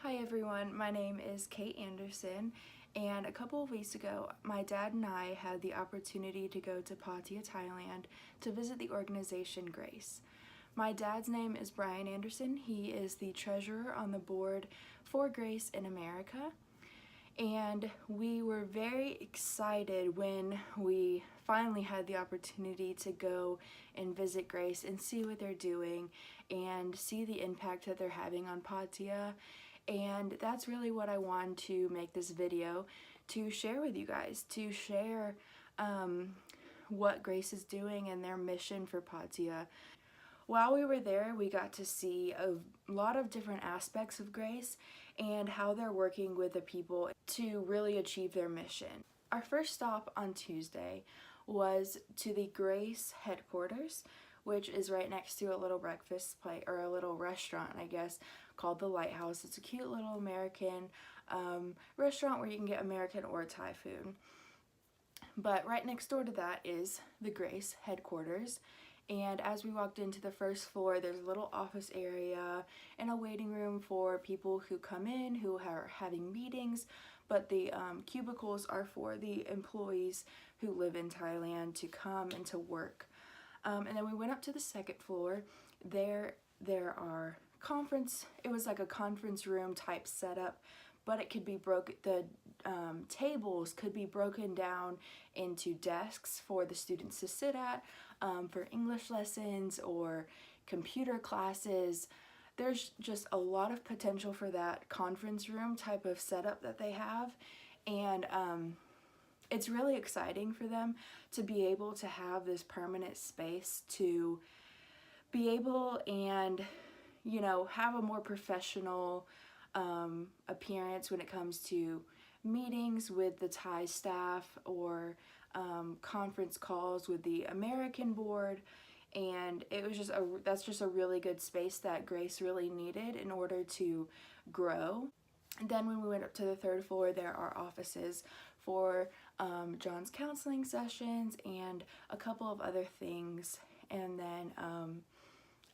Hi everyone, my name is Kate Anderson, and a couple of weeks ago my dad and I had the opportunity to go to Pattaya, Thailand to visit the organization Grace. My dad's name is Brian Anderson. He is the treasurer on the board for Grace in America, and we were very excited when we finally had the opportunity to go and visit Grace and see what they're doing and see the impact that they're having on Pattaya. And that's really what I wanted to make this video to share with you guys, to share what Grace is doing and their mission for Pattaya. While we were there, we got to see a lot of different aspects of Grace and how they're working with the people to really achieve their mission. Our first stop on Tuesday was to the Grace headquarters, which is right next to a little breakfast place, or a little restaurant, I guess, called the Lighthouse. It's a cute little American restaurant where you can get American or Thai food. But right next door to that is the Grace headquarters. And as we walked into the first floor, there's a little office area and a waiting room for people who come in who are having meetings, but the cubicles are for the employees who live in Thailand to come and to work. And then we went up to the second floor. There are it was like a conference room type setup, but it could be the tables could be broken down into desks for the students to sit at, for English lessons or computer classes. There's just a lot of potential for that conference room type of setup that they have, and it's really exciting for them to be able to have this permanent space to be able and, you know, have a more professional appearance when it comes to meetings with the Thai staff or conference calls with the American board. And it was that's just a really good space that Grace really needed in order to grow. And then when we went up to the third floor, there are offices for John's counseling sessions and a couple of other things. And then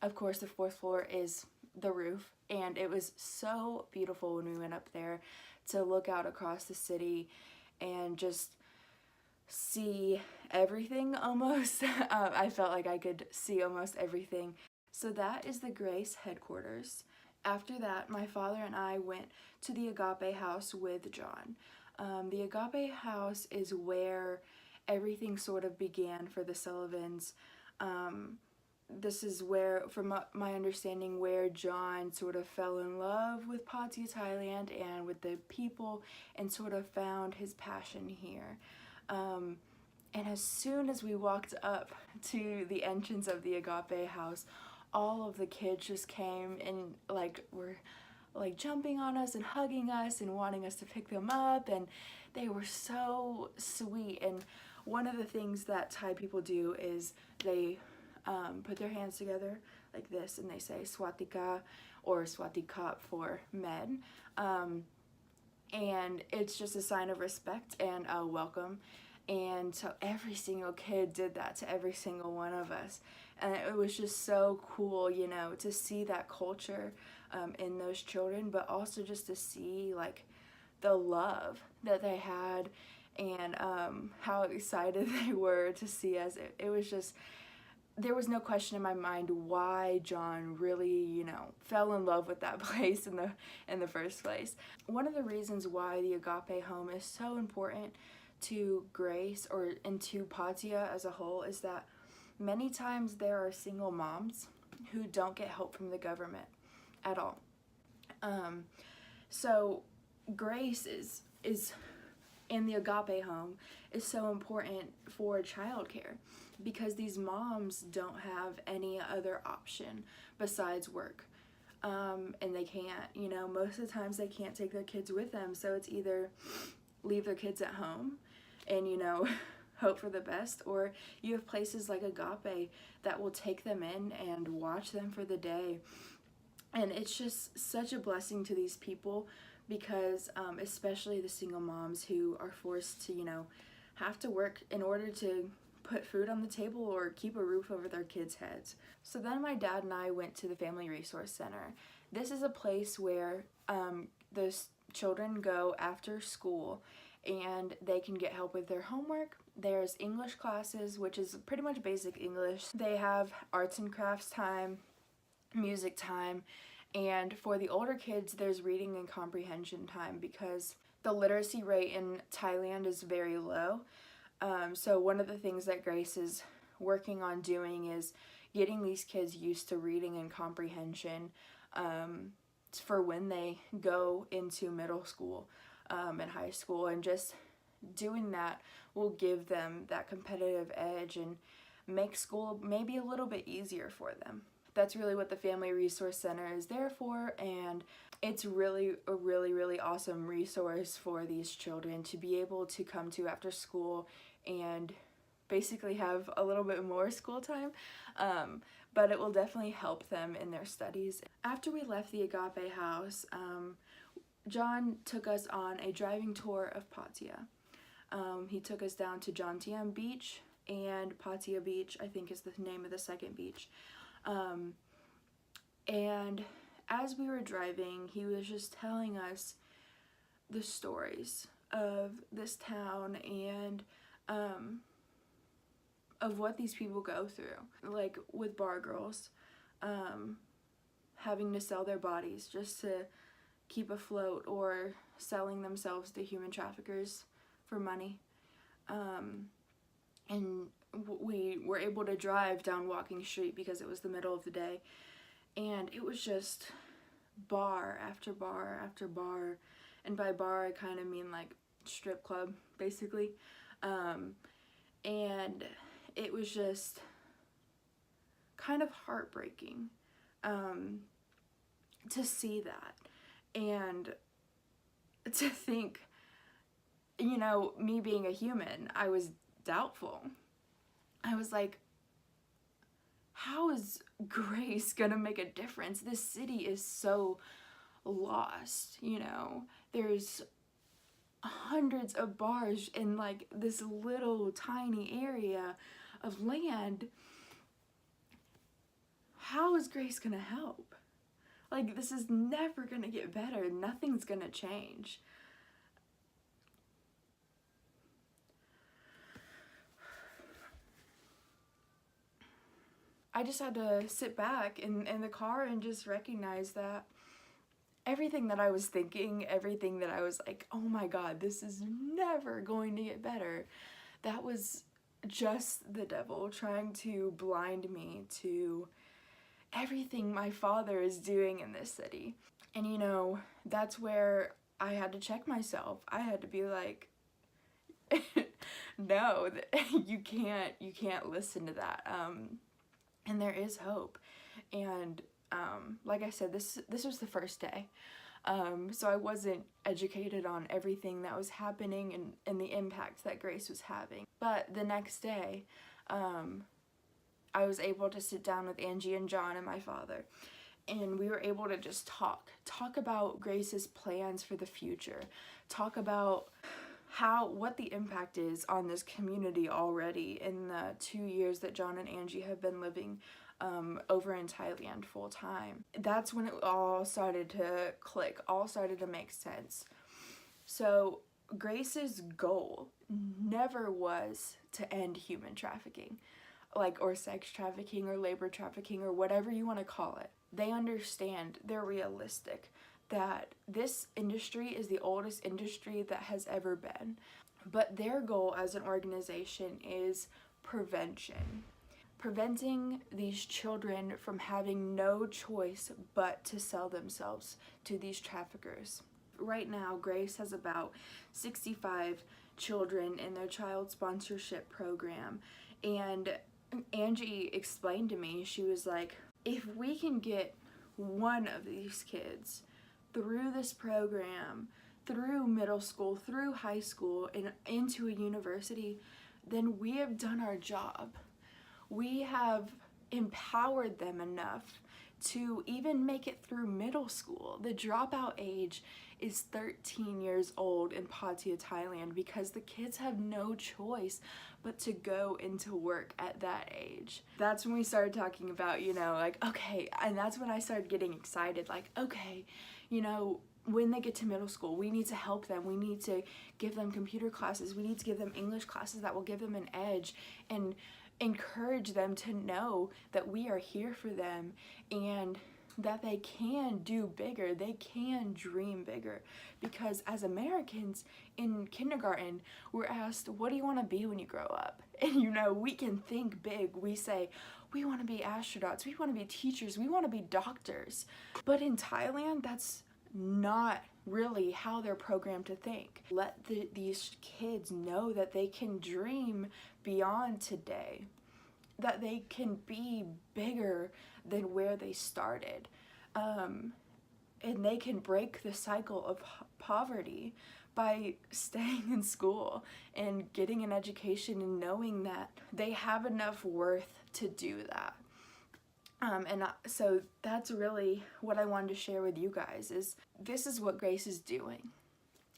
of course the fourth floor is the roof, and it was so beautiful when we went up there to look out across the city and just see everything almost. I felt like I could see almost everything. So that is the Grace headquarters. After that, my father and I went to the Agape house with John. The Agape house is where everything sort of began for the Sullivans. This is where, from my understanding, where John sort of fell in love with Pattaya, Thailand, and with the people, and sort of found his passion here. And as soon as we walked up to the entrance of the Agape house, all of the kids just came and were jumping on us and hugging us and wanting us to pick them up, and they were so sweet. And one of the things that Thai people do is they put their hands together like this and they say Swatika or Swatikap for men, and it's just a sign of respect and a welcome. And so every single kid did that to every single one of us, and it was just so cool, you know, to see that culture in those children, but also just to see like the love that they had and how excited they were to see us. It was just, there was no question in my mind why John really, you know, fell in love with that place in the first place. One of the reasons why the Agape home is so important to Grace and to Pattaya as a whole is that many times there are single moms who don't get help from the government at all. So Grace is in the Agape home is so important for childcare, because these moms don't have any other option besides work. And they can't, you know, most of the times they can't take their kids with them, so it's either leave their kids at home and, you know, hope for the best, or you have places like Agape that will take them in and watch them for the day. And it's just such a blessing to these people, because especially the single moms who are forced to, you know, have to work in order to put food on the table or keep a roof over their kids' heads. So then my dad and I went to the Family Resource Center. This is a place where those children go after school and they can get help with their homework. There's English classes, which is pretty much basic English. They have arts and crafts time, music time, and for the older kids, there's reading and comprehension time because the literacy rate in Thailand is very low. So one of the things that Grace is working on doing is getting these kids used to reading and comprehension for when they go into middle school and high school, and just doing that will give them that competitive edge and make school maybe a little bit easier for them. That's really what the Family Resource Center is there for, and it's really a really awesome resource for these children to be able to come to after school and basically have a little bit more school time, but it will definitely help them in their studies. After we left the Agape house, John took us on a driving tour of Pattaya. He took us down to Jomtien Beach, and Pattaya Beach, I think, is the name of the second beach. And as we were driving, he was just telling us the stories of this town and of what these people go through, like with bar girls having to sell their bodies just to keep afloat, or selling themselves to human traffickers for money. And we were able to drive down Walking Street because it was the middle of the day, and it was just bar after bar after bar, and by bar I kind of mean like strip club basically, and it was just kind of heartbreaking to see that, and to think, you know, me being a human, I was doubtful. I was like, how is Grace gonna make a difference? This city is so lost, you know. There's hundreds of bars in like this little tiny area of land. How is Grace gonna help? Like, this is never gonna get better. Nothing's gonna change. I just had to sit back in the car and just recognize that everything that I was thinking, everything that I was like, oh my God, this is never going to get better, that was just the devil trying to blind me to everything my father is doing in this city. And you know, that's where I had to check myself. I had to be like, no, you can't listen to that. And there is hope. And like I said, this was the first day. So I wasn't educated on everything that was happening and the impact that Grace was having. But the next day, I was able to sit down with Angie and John and my father, and we were able to just talk about Grace's plans for the future, talk about what the impact is on this community already in the 2 years that John and Angie have been living over in Thailand full time. That's when it all started to click, all started to make sense. So Grace's goal never was to end human trafficking, or sex trafficking or labor trafficking or whatever you want to call it. They understand, they're realistic, that this industry is the oldest industry that has ever been. But their goal as an organization is prevention. Preventing these children from having no choice but to sell themselves to these traffickers. Right now, Grace has about 65 children in their child sponsorship program. And Angie explained to me, she was like, if we can get one of these kids through this program, through middle school, through high school, and into a university, then we have done our job. We have empowered them enough to even make it through middle school. The dropout age is 13 years old in Pattaya, Thailand, because the kids have no choice but to go into work at that age. That's when we started talking about, okay, and that's when I started getting excited, okay, when they get to middle school, we need to help them. We need to give them computer classes. We need to give them English classes that will give them an edge and encourage them to know that we are here for them and that they can do bigger. They can dream bigger. Because as Americans in kindergarten, we're asked, what do you want to be when you grow up? And we can think big. We say, we want to be astronauts. We want to be teachers. We want to be doctors. But in Thailand, that's not really how they're programmed to think. Let these kids know that they can dream beyond today, that they can be bigger than where they started, and they can break the cycle of poverty by staying in school and getting an education and knowing that they have enough worth to do that. So that's really what I wanted to share with you guys, is this is what Grace is doing.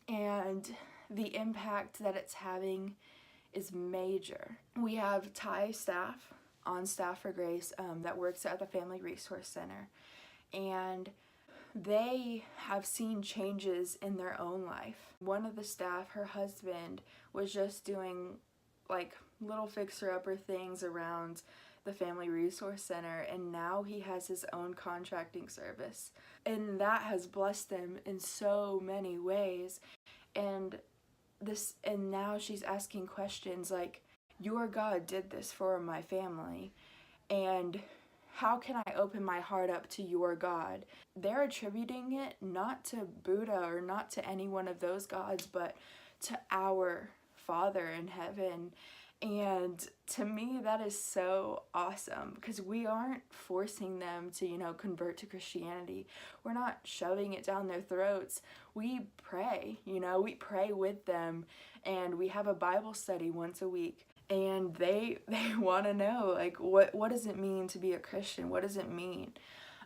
And the impact that it's having is major. We have Thai staff on staff for Grace that works at the Family Resource Center. And they have seen changes in their own life. One of the staff, her husband, was just doing like little fixer-upper things around the Family Resource Center, and now he has his own contracting service, and that has blessed them in so many ways. And now she's asking questions like, your God did this for my family, and how can I open my heart up to your God? They're attributing it not to Buddha or not to any one of those gods, but to our Father in heaven. And to me, that is so awesome, because we aren't forcing them to, convert to Christianity. We're not shoving it down their throats. We pray, we pray with them, and we have a Bible study once a week. And they want to know, like, what does it mean to be a Christian? What does it mean?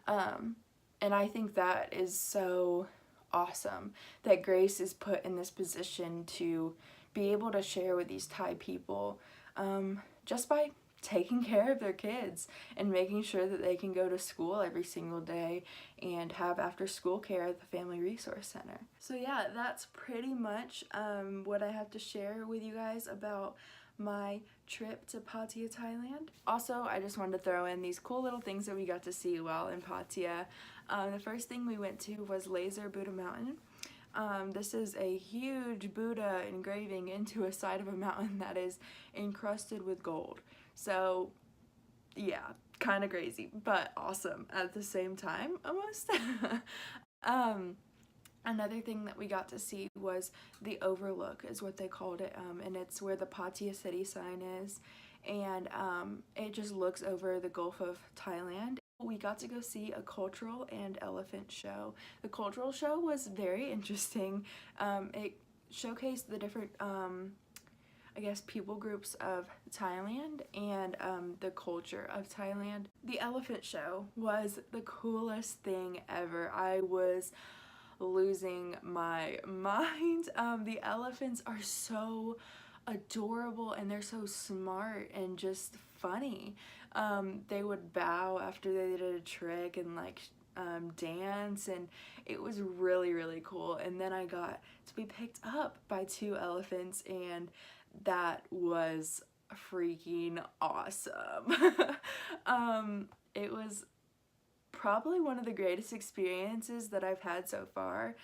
And I think that is so awesome that Grace is put in this position to be able to share with these Thai people just by taking care of their kids and making sure that they can go to school every single day and have after school care at the Family Resource Center. So yeah, that's pretty much what I have to share with you guys about my trip to Pattaya, Thailand. Also, I just wanted to throw in these cool little things that we got to see while in Pattaya. The first thing we went to was Laser Buddha Mountain. This is a huge Buddha engraving into a side of a mountain that is encrusted with gold. So yeah, kind of crazy, but awesome at the same time, almost. Another thing that we got to see was the Overlook, is what they called it, and it's where the Pattaya city sign is, and it just looks over the Gulf of Thailand. We got to go see a cultural and elephant show. The cultural show was very interesting. It showcased the different, people groups of Thailand and the culture of Thailand. The elephant show was the coolest thing ever. I was losing my mind. The elephants are so adorable, and they're so smart and just funny. They would bow after they did a trick and dance, and it was really, really cool. And then I got to be picked up by 2 elephants, and that was freaking awesome. It was probably one of the greatest experiences that I've had so far,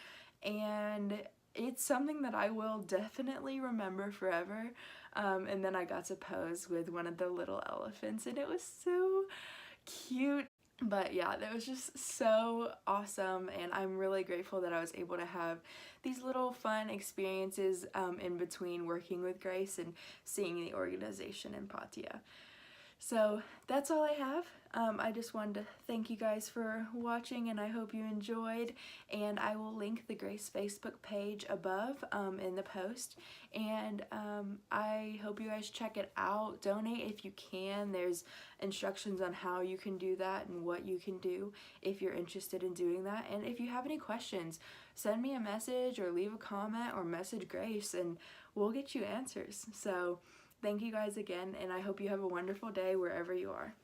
and it's something that I will definitely remember forever. And then I got to pose with one of the little elephants, and it was so cute. But yeah, that was just so awesome, and I'm really grateful that I was able to have these little fun experiences in between working with Grace and seeing the organization in Pattaya. So that's all I have. I just wanted to thank you guys for watching, and I hope you enjoyed, and I will link the Grace Facebook page above in the post, and I hope you guys check it out. Donate if you can. There's instructions on how you can do that and what you can do if you're interested in doing that. And if you have any questions, send me a message or leave a comment or message Grace, and we'll get you answers. So thank you guys again, and I hope you have a wonderful day wherever you are.